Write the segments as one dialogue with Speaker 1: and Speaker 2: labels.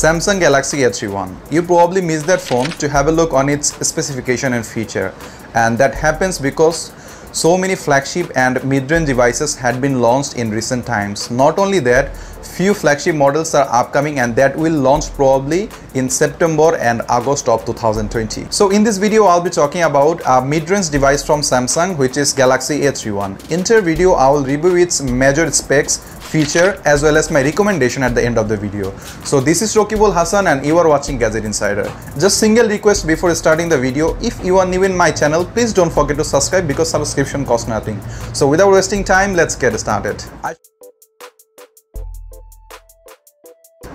Speaker 1: Samsung Galaxy A31. You probably missed that phone to have a look on its specification and feature, and that happens because so many flagship and mid-range devices had been launched in recent times. Not only that, few flagship models are upcoming and that will launch probably in September and August of 2020. So in this video, I'll be talking about a mid-range device from Samsung, which is Galaxy A31. In this video, I will review its major specs, feature as well as my recommendation at the end of the video. So this is Rokibul Hassan and you are watching Gadget Insider. Just single request before starting the video, if you are new in my channel, please don't forget to subscribe because subscription costs nothing. So without wasting time, let's get started.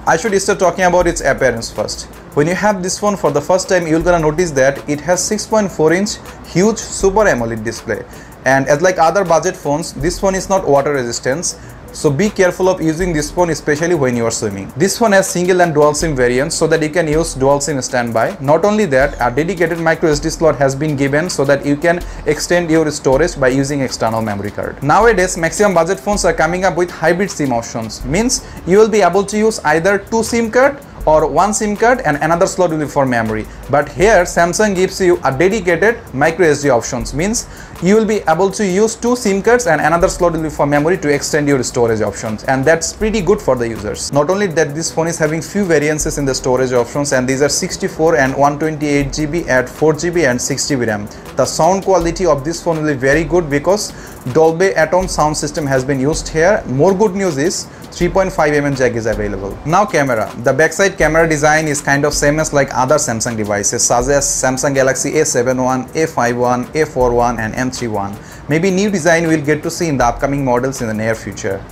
Speaker 1: I should start talking about its appearance first. When you have this phone for the first time, you're gonna notice that it has 6.4-inch huge Super AMOLED display. And as like other budget phones, this phone is not water resistant. So be careful of using this phone, especially when you are swimming. This phone has single and dual SIM variants so that you can use dual SIM standby. Not only that, a dedicated microsd slot has been given so that you can extend your storage by using external memory card. Nowadays, maximum budget phones are coming up with hybrid SIM options. Means you will be able to use either two SIM card or one SIM card and another slot will be for memory. But here Samsung gives you a dedicated microsd options, means you will be able to use two SIM cards and another slot will be for memory to extend your storage options, and that's pretty good for the users. Not only that, this phone is having few variances in the storage options, and these are 64 and 128 GB at 4 GB and 6 GB RAM. The sound quality of this phone will be very good because Dolby Atom sound system has been used here. More good news is 3.5mm jack is available. Now camera. The backside camera design is kind of same as like other Samsung devices such as Samsung Galaxy A71, A51, A41 and M31. Maybe new design we'll get to see in the upcoming models in the near future.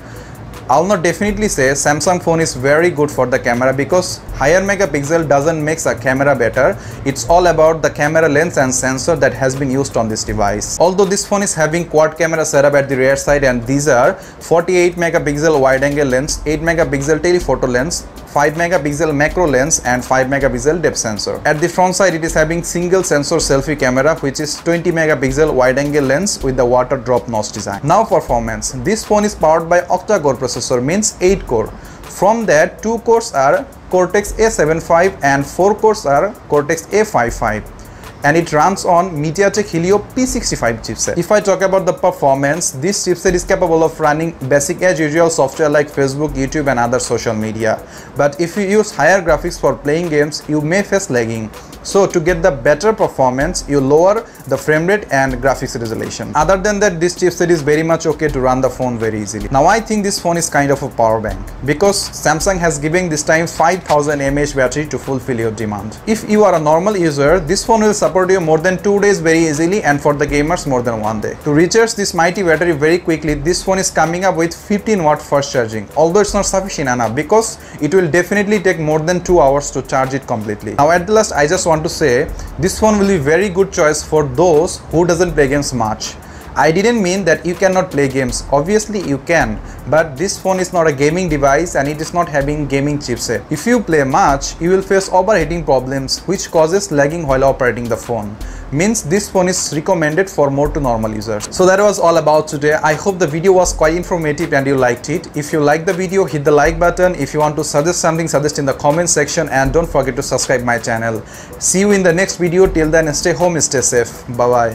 Speaker 1: I'll not definitely say Samsung phone is very good for the camera because higher megapixel doesn't make a camera better. It's all about the camera lens and sensor that has been used on this device. Although this phone is having quad camera setup at the rear side, and these are 48 megapixel wide angle lens, 8 megapixel telephoto lens, 5 megapixel macro lens and 5 megapixel depth sensor. At the front side, it is having single sensor selfie camera which is 20 megapixel wide angle lens with the water drop notch design. Now performance. This phone is powered by octa-core processor, means 8 core. From that, 2 cores are Cortex A75 and 4 cores are Cortex A55. And it runs on MediaTek Helio P65 chipset. If I talk about the performance, this chipset is capable of running basic as usual software like Facebook, YouTube and other social media. But if you use higher graphics for playing games, you may face lagging. So to get the better performance, you lower the frame rate and graphics resolution. Other than that, this chipset is very much okay to run the phone very easily. Now I think this phone is kind of a power bank because Samsung has given this time 5000 mAh battery to fulfill your demand. If you are a normal user, this phone will support you more than 2 days very easily, and for the gamers more than 1 day. To recharge this mighty battery very quickly, this phone is coming up with 15-watt fast charging. Although it's not sufficient enough because it will definitely take more than 2 hours to charge it completely. Now at the last, I just want to say this phone will be very good choice for those who doesn't play games much. I didn't mean that you cannot play games. Obviously you can, but this phone is not a gaming device and it is not having gaming chipset. If you play much, you will face overheating problems which causes lagging while operating the phone. Means this phone is recommended for more to normal users. So that was all about today. I hope the video was quite informative and you liked it. If you like the video, hit the like button. If you want to suggest something, suggest in the comment section, and don't forget to subscribe my channel. See you in the next video. Till then, stay home, stay safe. Bye bye.